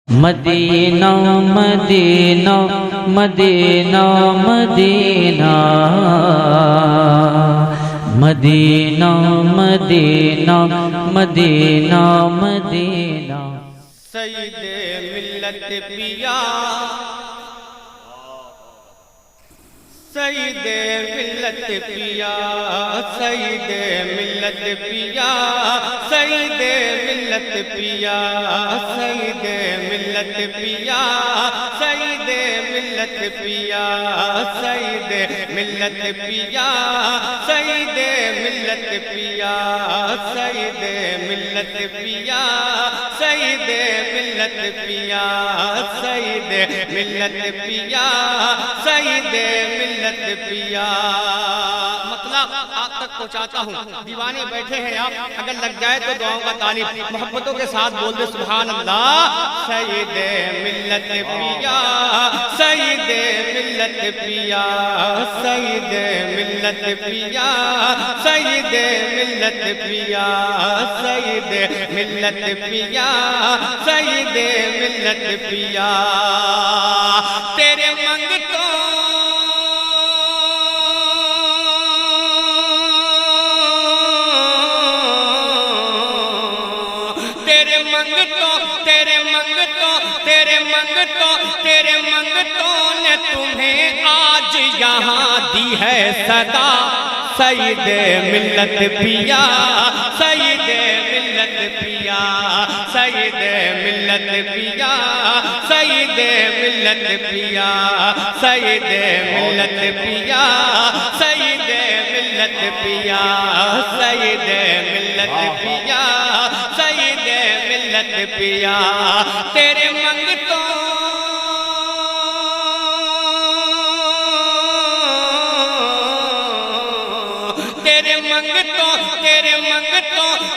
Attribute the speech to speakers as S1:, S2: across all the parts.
S1: مدینہ مدینہ مدینہ مدینہ مدینہ مدینہ مدینہ مدینہ
S2: سید ملت پیا سید ملت پیا سید ملت پیا سید ملت پیا سید ملت پیا سید ملت پیا سید ملت پیا سید ملت پیا سید ملت پیا سید ملت پیا سید ملت پیا سید ملت پیا مطلب آپ تک پہنچاتا ہوں. دیوانے بیٹھے ہیں آپ, اگر لگ جائے تو دعاؤں کا طالب محبتوں کے ساتھ بول دے سبحان اللہ. سید ملت پیا سید ملت پیا سید ملت پیا سید ملت پیا سید ملت پیا سید ملت پیا تیرے منگتوں تیرے منگتوں نے تمہیں آج یہاں دی ہے صدا. سید ملت پیا سید ملت پیا سید ملت پیا سید ملت پیا سید ملت پیا سید ملت پیا سید ملت پیا سید ملت پیا تیرے منگتوں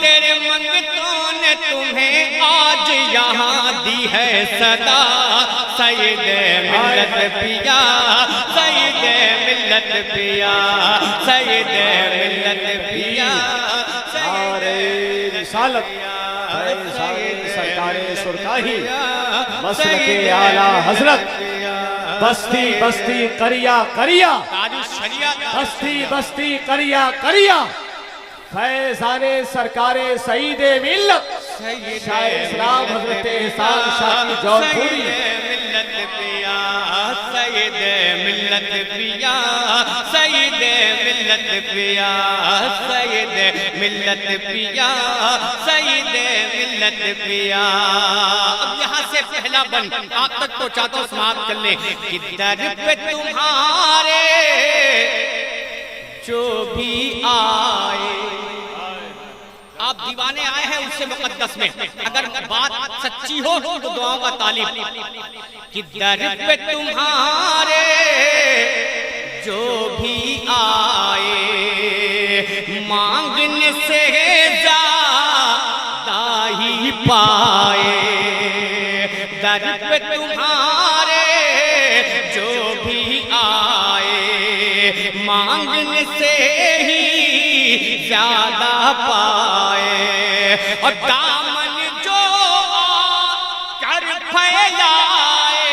S2: تیرے منگتوں نے تمہیں آج یہاں دی ہے صدا. سید ملت پیا سید ملت پیا سید ملت پیا
S3: سارے رسالت سرکار سرکاہی مسلک اعلیٰ حضرت بستی بستی کریا کریا بستی بستی کریا کریا فیضان سرکار سعید ملت شاہ اسلام حضرت احسان شاہ کی جون پوری.
S2: ملت پیا سید ملت پیا سید ملت پیا سید ملت پیا سید ملت پیا. اب یہاں سے پہلا بن آپ تک پہنچاتا ہوں, سماعت کر لیں. کہ در پہ تمہارے جو بھی آئے, آپ دیوانے آئے ہیں اس سے مقدس میں, اگر بات سچی ہو تو دعاؤں کا طالب. کہ در پہ تمہارے جو بھی آئے مانگنے سے زیادہ ہی پائے. در پہ تمہارے جو بھی آئے مانگنے سے ہی زیادہ پائے. اور دامن جو کر پھیلائے,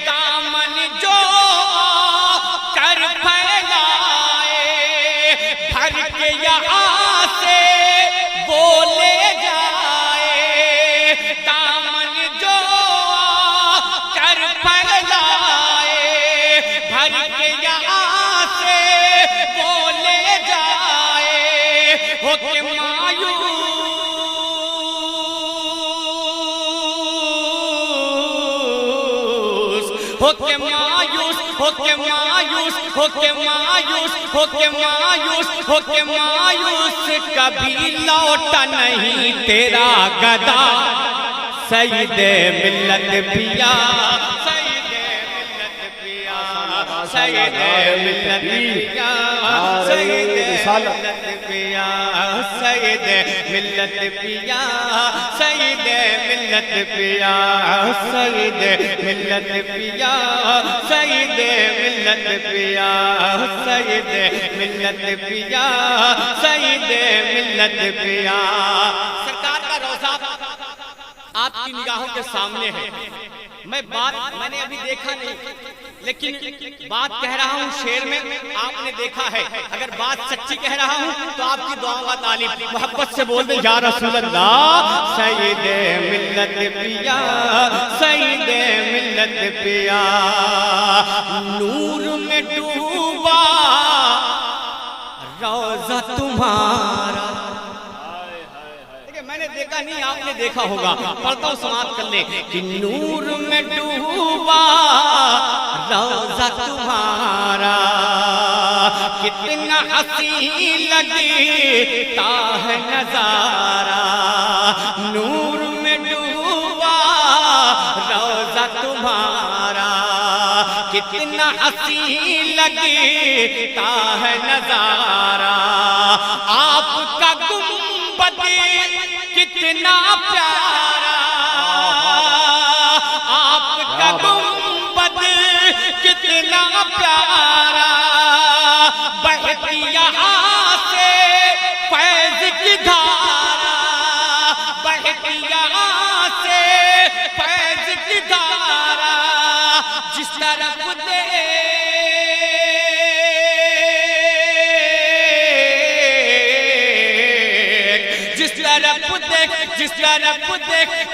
S2: دامن جو کر پھیلائے, بھر کے یہاں سے بولے جائے. دامن جو کر پھیلائے, بھر کے یہاں سے بولے جائے. ہو کے مایوس ہو کے مایوس ہو کے مایوس ہو کے مایوس ہو کے مایوس ہو کے مایوس کبھی لوٹا نہیں تیرا گدا. سید ملت پیا سید ملت پیا سید ملت پیا سید ملت پیا سید ملت پیا سید ملت پیا سید ملت پیا سید ملت پیا سید ملت پیا سید ملت پیا. سرکار کا روضہ آپ کی نگاہوں کے سامنے ہے. میں نے ابھی دیکھا نہیں لیکن بات کہہ رہا ہوں شعر میں, آپ نے دیکھا ہے. اگر بات سچی کہہ رہا ہوں تو آپ کی دعاؤں کا طالب. محبت سے بول دیں یا رسول اللہ. سید ملت پیا, سید ملت پیا, نور میں ڈوبا روضہ تمہارا. میں نے دیکھا نہیں, آپ نے دیکھا ہوگا. پڑھتا ہوں سماعت کر لیں. کہ نور میں ڈوبا روضہ تمہارا, کتنا حسین لگتا ہے نظارہ. نور میں ڈوبا روضہ تمہارا, کتنا حسین لگتا ہے نظارہ. آپ کا گنبد کتنا پیارا, آپ کا گنبد کتنا پیارا, بہتی یہاں سے فیض کی دھارا, بہتی یہاں سے فیض کی دھارا. جس طرف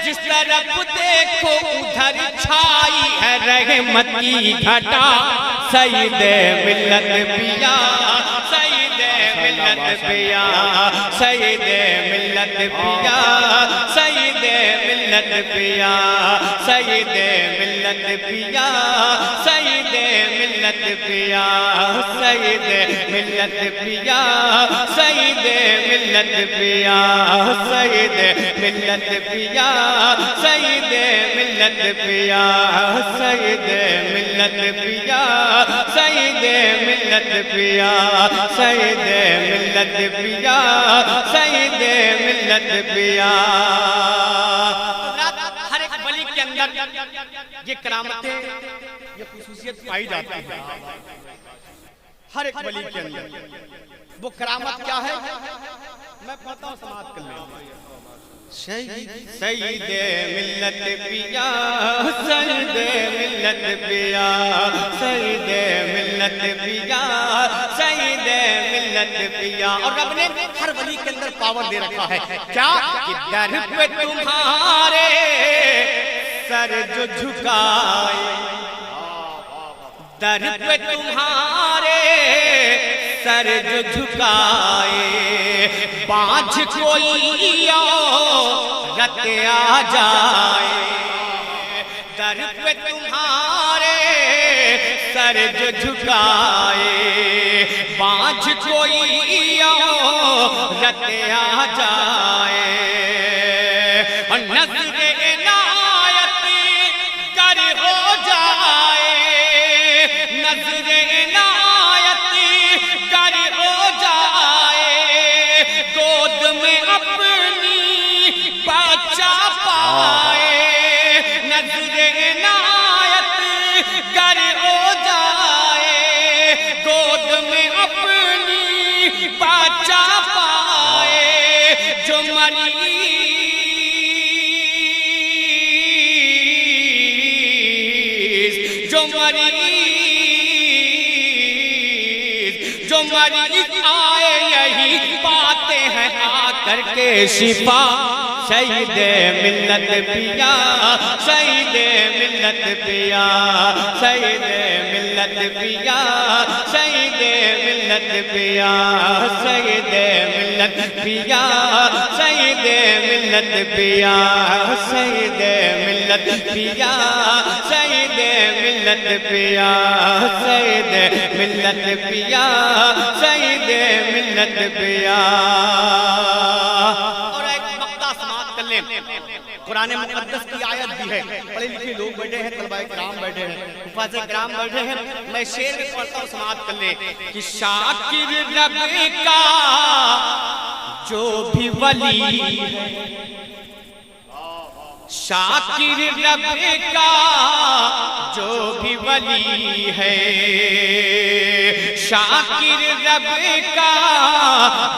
S2: جس طرف دیکھو ادھر چھائی ہے رحمت کی گھٹا. سید ملت پیا, سید ملت پیا, سید ملت پیا, سید ملت پیا, سید ملت پیا, سید ملت پیا, سید ملت پیا, سید ملت پیا, سید ملت پیا, سید ملت پیا, سید ملت پیا, سید ملت پیا, سید ملت پیا, سید ملت پیا. ہر ایک ولی کے اندر یہ کرامتیں, یہ خصوصیت پائی جاتی ہے. ہر ایک ولی کے اندر وہ کرامت کیا ہے, میں پڑھتا ہوں سماعت کر لیں. سید ملت پیا, سید ملت پیا, سید ملت پیا, سید ملت پیا. اور رب نے ہر ولی کے اندر پاور دے رکھا ہے. کیا کہ در پہ تمہارے سر جو جھکائے, در پہ تمہارے سر جو جھکائے, بانجھ کوئی عورت آ جائے. در پہ تمہارے سر جو جھکائے, بانجھ کوئی عورت آ جائے. اور نظر عنایت گر ہو جائے, نظر عنایت گر ہو جائے, گود میں اپنی بچہ پائے. نظر عنایت گر ہو جائے, گود میں اپنی بچہ پائے. جو مریض, جو مریض آئے یہی پاتے ہیں آ کر کے شفا. سید ملت پیا, سید ملت پیا, سید ملت پیا, سید ملت پیا, سید ملت پیا, سید ملت پیا, سید ملت پیا, سید ملت پیا, سید ملت پیا, سید ملت پیا. قرآن مقدس کی آیت بھی ہے. پڑھے لکھے لوگ بیٹھے ہیں, طلباء کرام بیٹھے ہیں, حفاظ کرام بیٹھے ہیں. میں شعر میں پڑھتا ہوں, سماعت کر لیں. کہ شاکر رب کا جو بھی ولی ہے, شاکر رب کا جو بھی ولی ہے، شاکر رب کا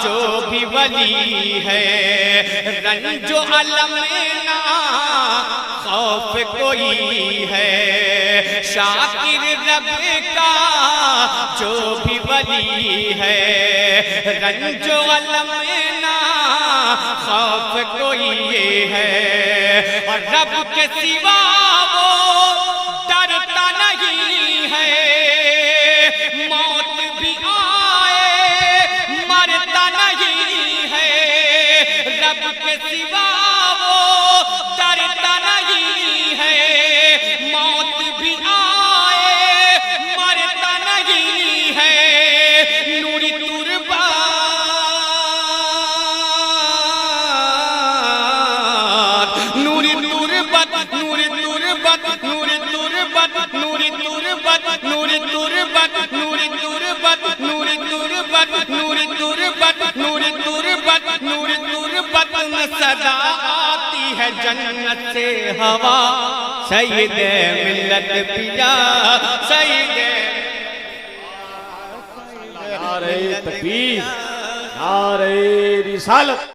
S2: جو بھی ولی ہے، رنج و علم نہ خوف کوئی ہے، شاکر رب کا جو بھی ولی ہے، رنج و علم نہ خوف کوئی ہے، اور رب کے سوا وہ ڈرتا نہیں ہے، موت بھی آئے مرتا نہیں ہے، رب کے سوا وہ ڈرتا نہیں ہے، موت بھی آئے مرتا نہیں ہے، نوری تربت نوری تربت نوری تربت نوری تربت نوری تربت نوری تربت نوری تربت نوری تربت نوری تربت نوری تربت نوری تربت میں صدا آتی ہے جنت سے ہوا، سید ملت پیا سید
S3: نعرہ تکبیر، نعرہ رسالت۔